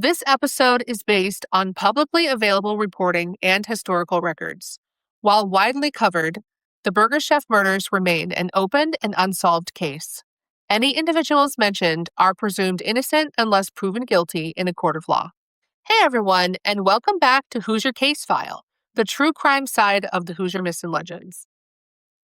This episode is based on publicly available reporting and historical records. While widely covered, the Burger Chef murders remain an open and unsolved case. Any individuals mentioned are presumed innocent unless proven guilty in a court of law. Hey everyone, and welcome back to Hoosier Casefile, the true crime side of the Hoosier Myths and Legends.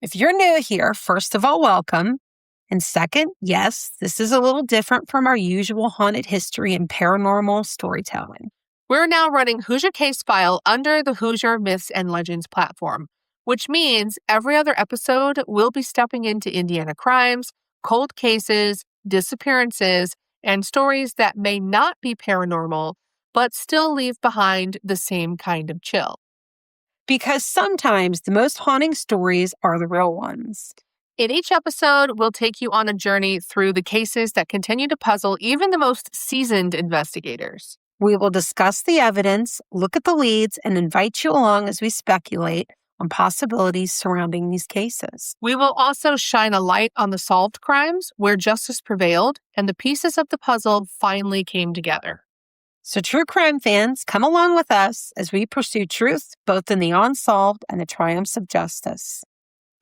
If you're new here, first of all, welcome. And second, yes, this is a little different from our usual haunted history and paranormal storytelling. We're now running Hoosier Casefile under the Hoosier Myths and Legends platform, which means every other episode we'll be stepping into Indiana crimes, cold cases, disappearances, and stories that may not be paranormal, but still leave behind the same kind of chill. Because sometimes the most haunting stories are the real ones. In each episode, we'll take you on a journey through the cases that continue to puzzle even the most seasoned investigators. We will discuss the evidence, look at the leads, and invite you along as we speculate on possibilities surrounding these cases. We will also shine a light on the solved crimes where justice prevailed and the pieces of the puzzle finally came together. So true crime fans, come along with us as we pursue truth both in the unsolved and the triumphs of justice.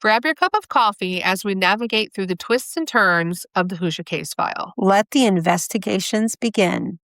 Grab your cup of coffee as we navigate through the twists and turns of the Hoosier Casefile. Let the investigations begin.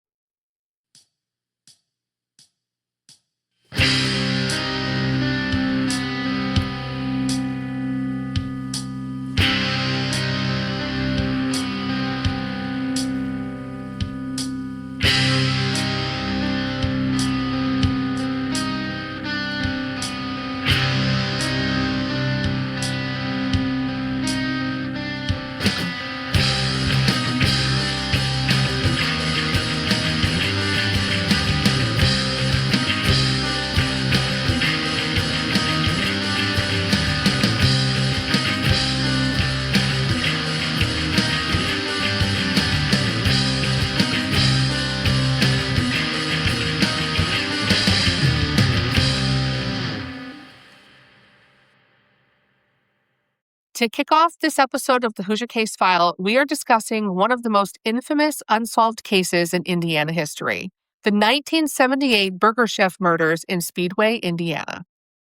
To kick off this episode of the Hoosier Casefile, we are discussing one of the most infamous unsolved cases in Indiana history, the 1978 Burger Chef murders in Speedway, Indiana.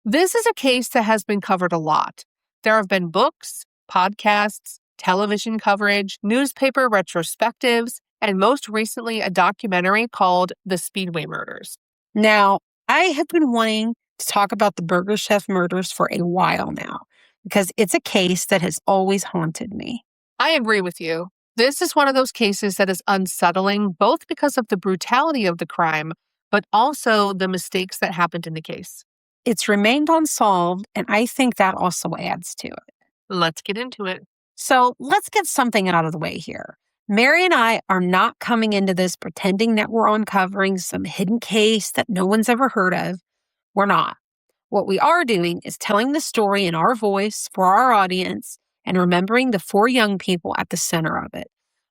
This is a case that has been covered a lot. There have been books, podcasts, television coverage, newspaper retrospectives, and most recently a documentary called The Speedway Murders. Now, I have been wanting to talk about the Burger Chef murders for a while now, because it's a case that has always haunted me. I agree with you. This is one of those cases that is unsettling, both because of the brutality of the crime, but also the mistakes that happened in the case. It's remained unsolved, and I think that also adds to it. Let's get into it. So let's get something out of the way here. Mary and I are not coming into this pretending that we're uncovering some hidden case that no one's ever heard of. We're not. What we are doing is telling the story in our voice for our audience and remembering the four young people at the center of it.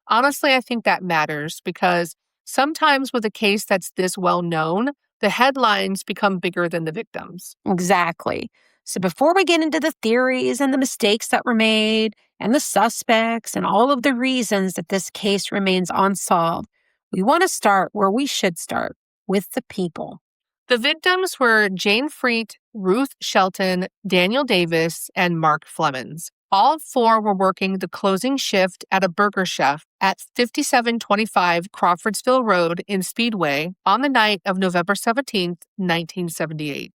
Honestly, I think that matters because sometimes with a case that's this well known, the headlines become bigger than the victims. Exactly. So before we get into the theories and the mistakes that were made and the suspects and all of the reasons that this case remains unsolved, we want to start where we should start, with the people. The victims were Jane Freet, Ruth Shelton, Daniel Davis, and Mark Flemons. All four were working the closing shift at a Burger Chef at 5725 Crawfordsville Road in Speedway on the night of November 17, 1978.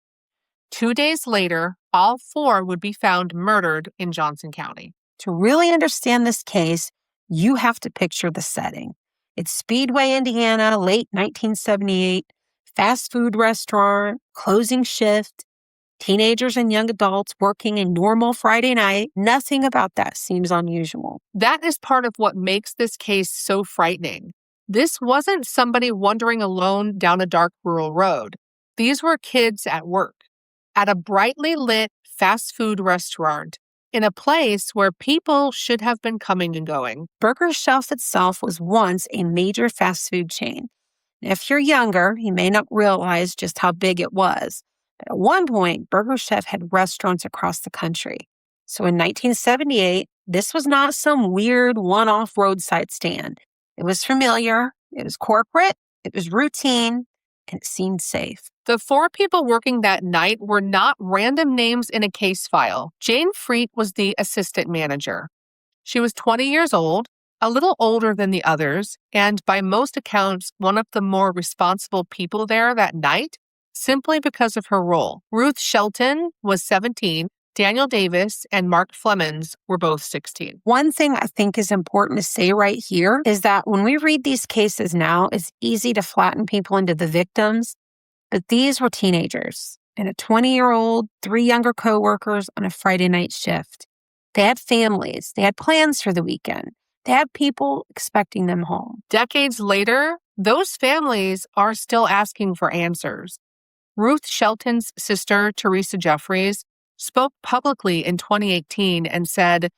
2 days later, all four would be found murdered in Johnson County. To really understand this case, you have to picture the setting. It's Speedway, Indiana, late 1978. Fast food restaurant, closing shift, teenagers and young adults working a normal Friday night. Nothing about that seems unusual. That is part of what makes this case so frightening. This wasn't somebody wandering alone down a dark rural road. These were kids at work, at a brightly lit fast food restaurant, in a place where people should have been coming and going. Burger Chef itself was once a major fast food chain. If you're younger, you may not realize just how big it was. But at one point, Burger Chef had restaurants across the country. So in 1978, this was not some weird one-off roadside stand. It was familiar, it was corporate, It was routine and it seemed safe. The 4 people working that night were not random names in a case file. Jane Freet was the assistant manager. She was 20 years old, a little older than the others, and by most accounts, one of the more responsible people there that night, simply because of her role. Ruth Shelton was 17, Daniel Davis and Mark Flemons were both 16. One thing I think is important to say right here is that when we read these cases now, it's easy to flatten people into the victims, but these were teenagers and a 20-year-old, 3 younger coworkers on a Friday night shift. They had families. They had plans for the weekend. They had people expecting them home. Decades later, those families are still asking for answers. Ruth Shelton's sister, Teresa Jeffries, spoke publicly in 2018 and said,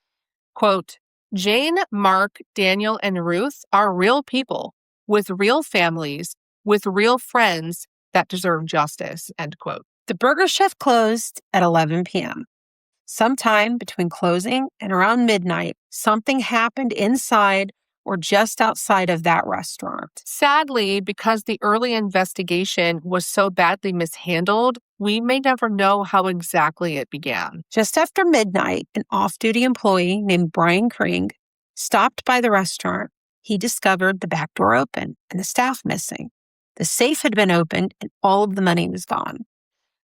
quote, Jane, Mark, Daniel, and Ruth are real people with real families, with real friends that deserve justice, end quote. The burger chef closed at 11 p.m. Sometime between closing and around midnight, something happened inside or just outside of that restaurant. Sadly, because the early investigation was so badly mishandled, we may never know how exactly it began. Just after midnight, an off-duty employee named Brian Kring stopped by the restaurant. He discovered the back door open and the staff missing. The safe had been opened and all of the money was gone.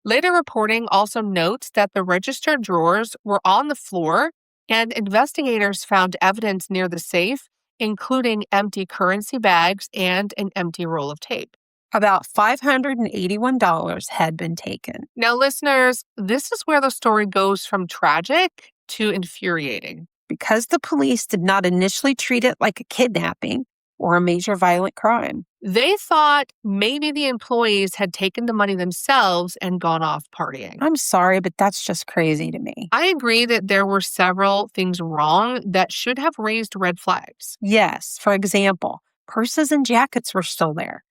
Later reporting also notes that the register drawers were on the floor and investigators found evidence near the safe, including empty currency bags and an empty roll of tape. About $581 had been taken. Now, listeners, this is where the story goes from tragic to infuriating. Because the police did not initially treat it like a kidnapping or a major violent crime. They thought maybe the employees had taken the money themselves and gone off partying. I'm sorry, but that's just crazy to me. I agree that there were several things wrong that should have raised red flags. Yes, for example, purses and jackets were still there.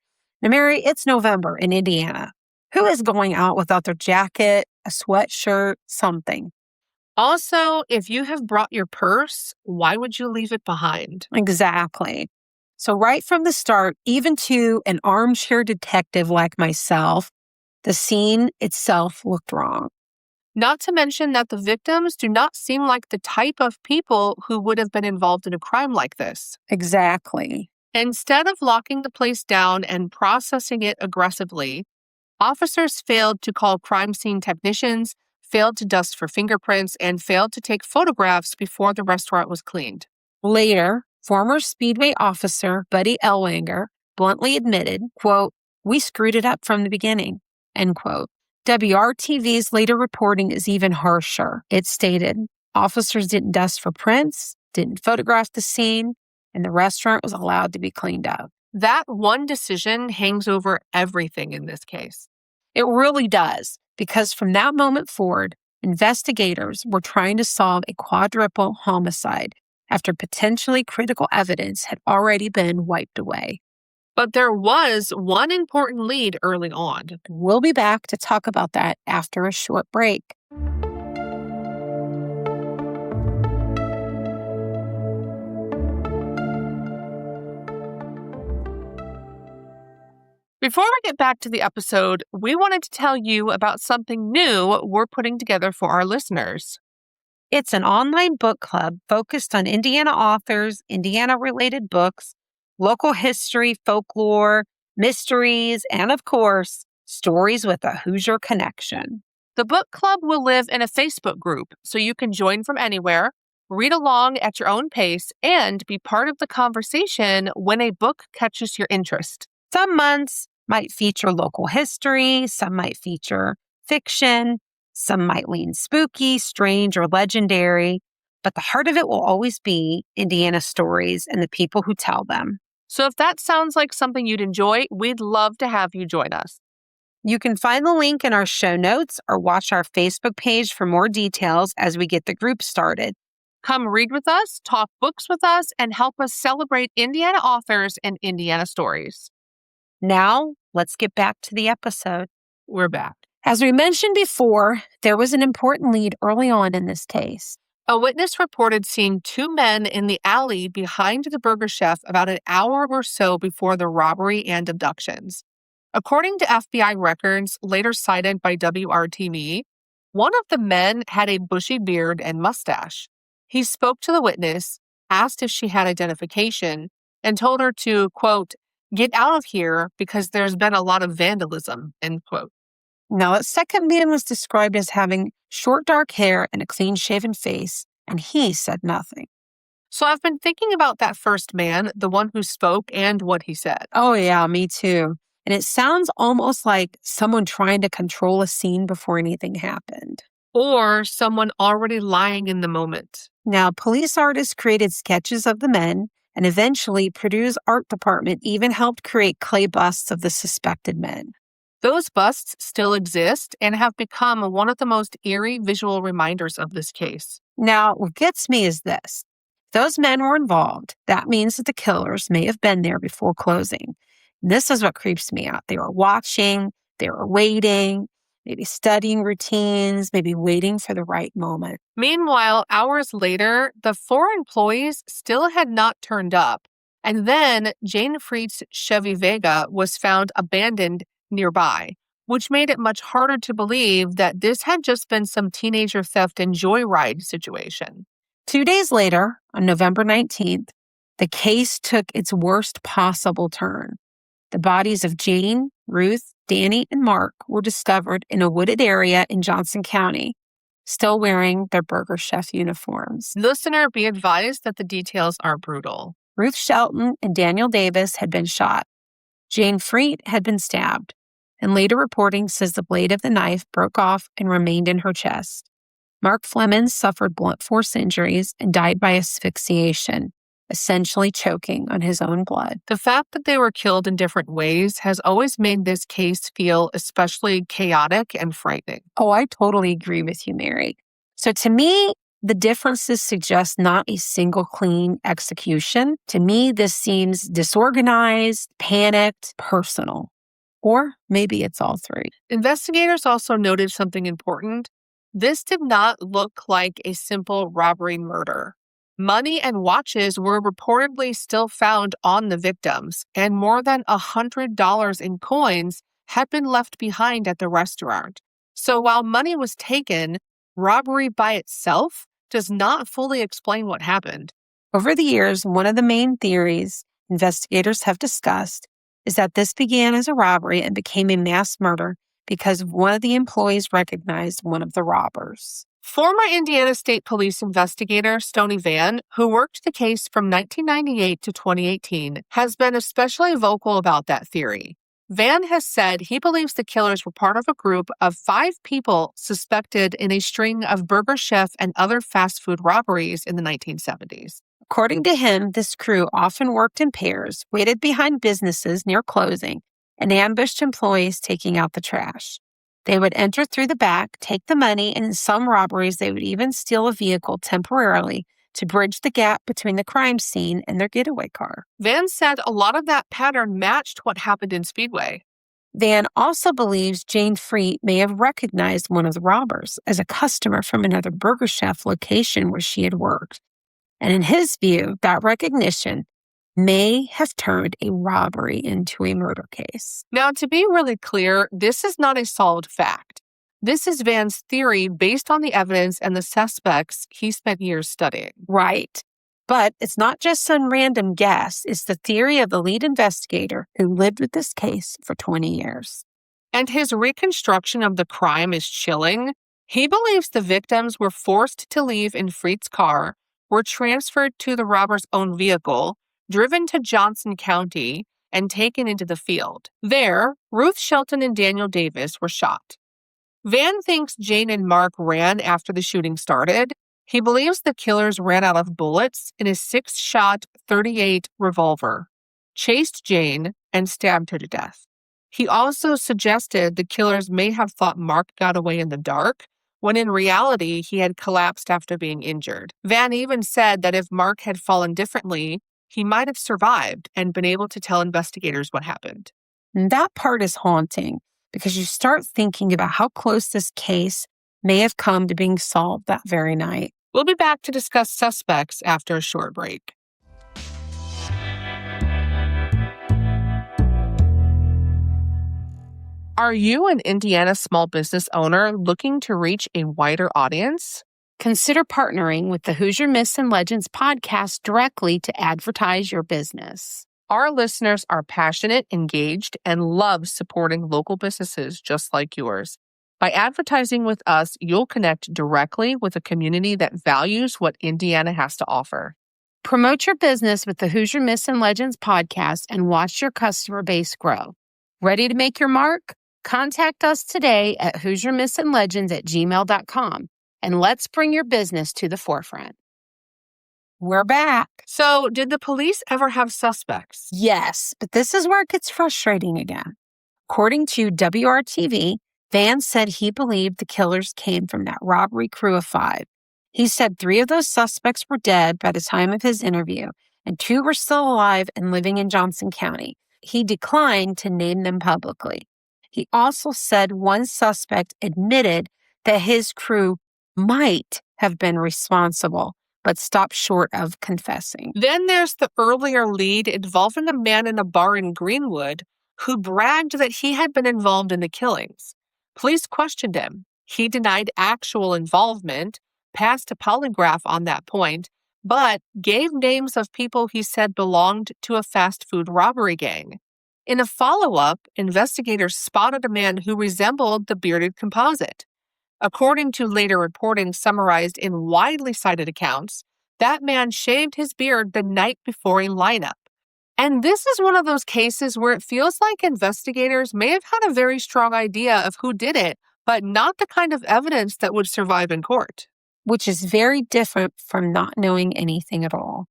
Now, Mary, it's November in Indiana. Who is going out without their jacket, a sweatshirt, something? Also, if you have brought your purse, why would you leave it behind? Exactly. So right from the start, even to an armchair detective like myself, the scene itself looked wrong. Not to mention that the victims do not seem like the type of people who would have been involved in a crime like this. Exactly. Instead of locking the place down and processing it aggressively, officers failed to call crime scene technicians, failed to dust for fingerprints, and failed to take photographs before the restaurant was cleaned. Later, former Speedway officer Buddy Ellwanger bluntly admitted, quote, "We screwed it up from the beginning," end quote. WRTV's later reporting is even harsher. It stated, officers didn't dust for prints, didn't photograph the scene, and the restaurant was allowed to be cleaned up. That one decision hangs over everything in this case. It really does, because from that moment forward, investigators were trying to solve a quadruple homicide after potentially critical evidence had already been wiped away. But there was one important lead early on. We'll be back to talk about that after a short break. Before we get back to the episode, we wanted to tell you about something new we're putting together for our listeners. It's an online book club focused on Indiana authors, Indiana-related books, local history, folklore, mysteries, and of course, stories with a Hoosier connection. The book club will live in a Facebook group, so you can join from anywhere, read along at your own pace, and be part of the conversation when a book catches your interest. Some months might feature local history, some might feature fiction, some might lean spooky, strange, or legendary, but the heart of it will always be Indiana stories and the people who tell them. So if that sounds like something you'd enjoy, we'd love to have you join us. You can find the link in our show notes or watch our Facebook page for more details as we get the group started. Come read with us, talk books with us, and help us celebrate Indiana authors and Indiana stories. Now, let's get back to the episode. We're back. As we mentioned before, there was an important lead early on in this case. A witness reported seeing two men in the alley behind the burger chef about an hour or so before the robbery and abductions. According to FBI records later cited by WRTV, one of the men had a bushy beard and mustache. He spoke to the witness, asked if she had identification, and told her to, quote, get out of here because there's been a lot of vandalism, end quote. Now, that second man was described as having short dark hair and a clean-shaven face, and he said nothing. So I've been thinking about that first man, the one who spoke, and what he said. Oh, yeah, me too. And it sounds almost like someone trying to control a scene before anything happened. Or someone already lying in the moment. Now, police artists created sketches of the men, and eventually Purdue's art department even helped create clay busts of the suspected men. Those busts still exist and have become one of the most eerie visual reminders of this case. Now, what gets me is this. If those men were involved, that means that the killers may have been there before closing. This is what creeps me out. They were watching, they were waiting, maybe studying routines, maybe waiting for the right moment. Meanwhile, hours later, the four employees still had not turned up. And then Jane Freet's Chevy Vega was found abandoned nearby, which made it much harder to believe that this had just been some teenager theft and joyride situation. 2 days later, on November 19th, the case took its worst possible turn. The bodies of Jane, Ruth, Danny, and Mark were discovered in a wooded area in Johnson County, still wearing their Burger Chef uniforms. Listener, be advised that the details are brutal. Ruth Shelton and Daniel Davis had been shot. Jane Freet had been stabbed, and later reporting says the blade of the knife broke off and remained in her chest. Mark Flemons suffered blunt force injuries and died by asphyxiation, essentially choking on his own blood. The fact that they were killed in different ways has always made this case feel especially chaotic and frightening. Oh, I totally agree with you, Mary. So to me, the differences suggest not a single clean execution. To me, this seems disorganized, panicked, personal. Or maybe it's all three. Investigators also noted something important. This did not look like a simple robbery murder. Money and watches were reportedly still found on the victims, and more than $100 in coins had been left behind at the restaurant. So while money was taken, robbery by itself does not fully explain what happened. Over the years, one of the main theories investigators have discussed is that this began as a robbery and became a mass murder because one of the employees recognized one of the robbers. Former Indiana State Police investigator Stoney Vann, who worked the case from 1998 to 2018, has been especially vocal about that theory. Vann has said he believes the killers were part of a group of 5 people suspected in a string of Burger Chef and other fast food robberies in the 1970s. According to him, this crew often worked in pairs, waited behind businesses near closing, and ambushed employees taking out the trash. They would enter through the back, take the money, and in some robberies, they would even steal a vehicle temporarily to bridge the gap between the crime scene and their getaway car. Vann said a lot of that pattern matched what happened in Speedway. Vann also believes Jane Freet may have recognized one of the robbers as a customer from another Burger Chef location where she had worked. And in his view, that recognition may have turned a robbery into a murder case. Now, to be really clear, this is not a solved fact. This is Vann's theory based on the evidence and the suspects he spent years studying. Right. But it's not just some random guess. It's the theory of the lead investigator who lived with this case for 20 years. And his reconstruction of the crime is chilling. He believes the victims were forced to leave in Freet's car, were transferred to the robber's own vehicle, driven to Johnson County, and taken into the field. There, Ruth Shelton and Daniel Davis were shot. Vann thinks Jane and Mark ran after the shooting started. He believes the killers ran out of bullets in a 6-shot .38 revolver, chased Jane, and stabbed her to death. He also suggested the killers may have thought Mark got away in the dark, when in reality he had collapsed after being injured. Vann even said that if Mark had fallen differently, he might have survived and been able to tell investigators what happened. And that part is haunting because you start thinking about how close this case may have come to being solved that very night. We'll be back to discuss suspects after a short break. Are you an Indiana small business owner looking to reach a wider audience? Consider partnering with the Hoosier Myths and Legends podcast directly to advertise your business. Our listeners are passionate, engaged, and love supporting local businesses just like yours. By advertising with us, you'll connect directly with a community that values what Indiana has to offer. Promote your business with the Hoosier Myths and Legends podcast and watch your customer base grow. Ready to make your mark? Contact us today at HoosierMythsandLegends@gmail.com and let's bring your business to the forefront. We're back. So, did the police ever have suspects? Yes, but this is where it gets frustrating again. According to WRTV, Van said he believed the killers came from that robbery crew of 5. He said 3 of those suspects were dead by the time of his interview, and 2 were still alive and living in Johnson County. He declined to name them publicly. He also said one suspect admitted that his crew might have been responsible, but stopped short of confessing. Then there's the earlier lead involving a man in a bar in Greenwood who bragged that he had been involved in the killings. Police questioned him. He denied actual involvement, passed a polygraph on that point, but gave names of people he said belonged to a fast food robbery gang. In a follow-up, investigators spotted a man who resembled the bearded composite. According to later reporting summarized in widely cited accounts, that man shaved his beard the night before a lineup. And this is one of those cases where it feels like investigators may have had a very strong idea of who did it, but not the kind of evidence that would survive in court. Which is very different from not knowing anything at all.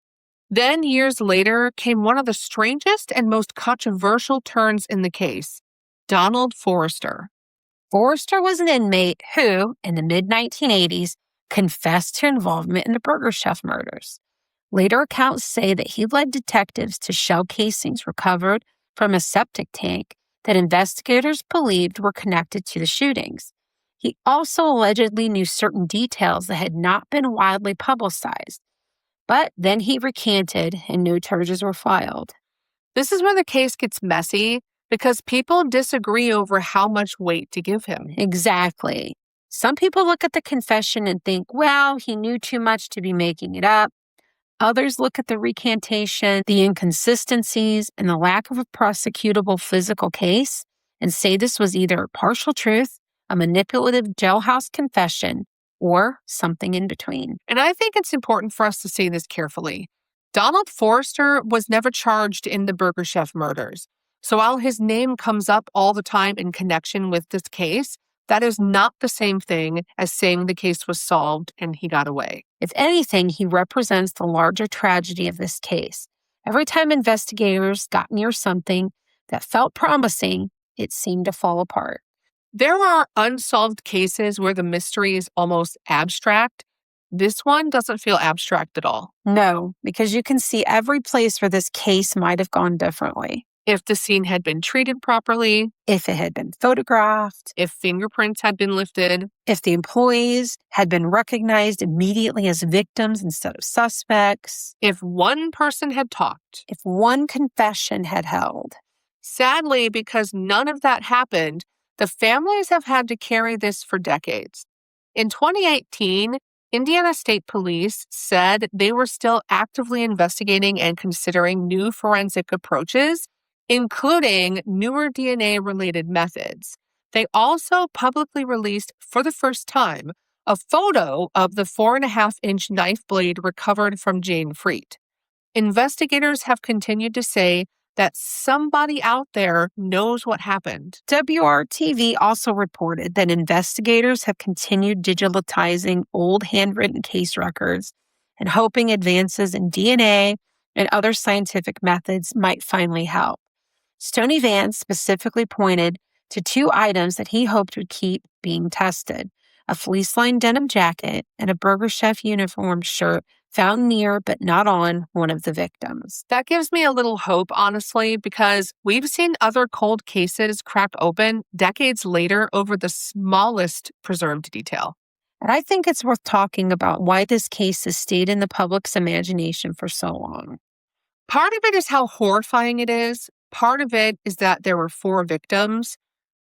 Then, years later, came one of the strangest and most controversial turns in the case, Donald Forrester. Forrester was an inmate who, in the mid-1980s, confessed to involvement in the Burger Chef murders. Later accounts say that he led detectives to shell casings recovered from a septic tank that investigators believed were connected to the shootings. He also allegedly knew certain details that had not been widely publicized. But then he recanted and no charges were filed. This is where the case gets messy because people disagree over how much weight to give him. Exactly. Some people look at the confession and think, well, he knew too much to be making it up. Others look at the recantation, the inconsistencies, and the lack of a prosecutable physical case and say this was either a partial truth, a manipulative jailhouse confession, or something in between. And I think it's important for us to say this carefully. Donald Forrester was never charged in the Burger Chef murders. So while his name comes up all the time in connection with this case, that is not the same thing as saying the case was solved and he got away. If anything, he represents the larger tragedy of this case. Every time investigators got near something that felt promising, it seemed to fall apart. There are unsolved cases where the mystery is almost abstract. This one doesn't feel abstract at all. No, because you can see every place where this case might have gone differently. If the scene had been treated properly, if it had been photographed, if fingerprints had been lifted, if the employees had been recognized immediately as victims instead of suspects, if one person had talked, if one confession had held. Sadly, because none of that happened, the families have had to carry this for decades. In 2018, Indiana State Police said they were still actively investigating and considering new forensic approaches, including newer DNA-related methods. They also publicly released, for the first time, a photo of the 4.5-inch knife blade recovered from Jane Freet. Investigators have continued to say that somebody out there knows what happened. WRTV also reported that investigators have continued digitalizing old handwritten case records and hoping advances in DNA and other scientific methods might finally help. Stoney Vance specifically pointed to 2 items that he hoped would keep being tested: a fleece-lined denim jacket and a Burger Chef uniform shirt found near but not on one of the victims. That gives me a little hope, honestly, because we've seen other cold cases crack open decades later over the smallest preserved detail. And I think it's worth talking about why this case has stayed in the public's imagination for so long. Part of it is how horrifying it is. Part of it is that there were 4 victims.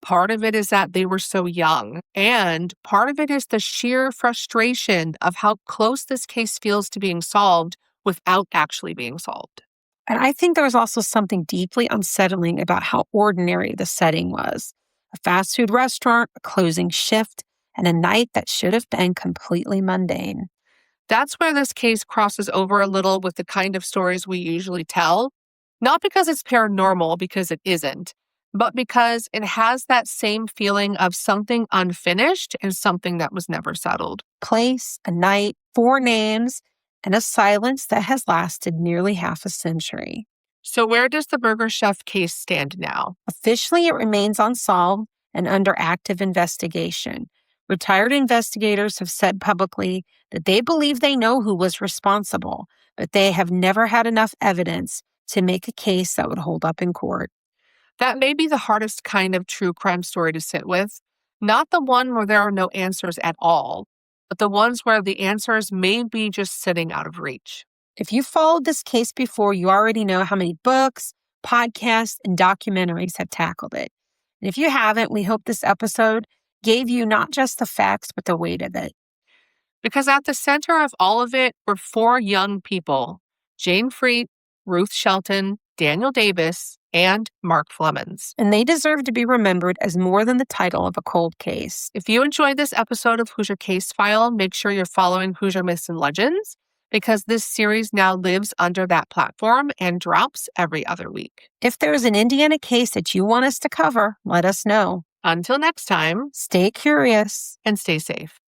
Part of it is that they were so young. And part of it is the sheer frustration of how close this case feels to being solved without actually being solved. And I think there was also something deeply unsettling about how ordinary the setting was. A fast food restaurant, a closing shift, and a night that should have been completely mundane. That's where this case crosses over a little with the kind of stories we usually tell, not because it's paranormal, because it isn't, but because it has that same feeling of something unfinished and something that was never settled. Place, a night, 4 names, and a silence that has lasted nearly half a century. So where does the Burger Chef case stand now? Officially, it remains unsolved and under active investigation. Retired investigators have said publicly that they believe they know who was responsible, but they have never had enough evidence to make a case that would hold up in court. That may be the hardest kind of true crime story to sit with, not the one where there are no answers at all, but the ones where the answers may be just sitting out of reach. If you followed this case before, you already know how many books, podcasts, and documentaries have tackled it. And if you haven't, we hope this episode gave you not just the facts, but the weight of it. Because at the center of all of it were 4 young people: Jane Freet, Ruth Shelton, Daniel Davis, and Mark Flemons. And they deserve to be remembered as more than the title of a cold case. If you enjoyed this episode of Hoosier Casefile, make sure you're following Hoosier Myths and Legends, because this series now lives under that platform and drops every other week. If there's an Indiana case that you want us to cover, let us know. Until next time, Stay curious and stay safe.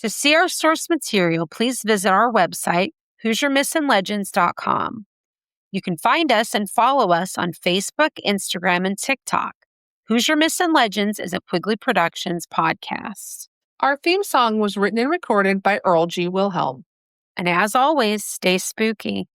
To see our source material, please visit our website, HoosierMythsandLegends.com. You can find us and follow us on Facebook, Instagram, and TikTok. Hoosier Myths and Legends is a Quigley Productions podcast. Our theme song was written and recorded by Earl G. Wilhelm. And as always, stay spooky.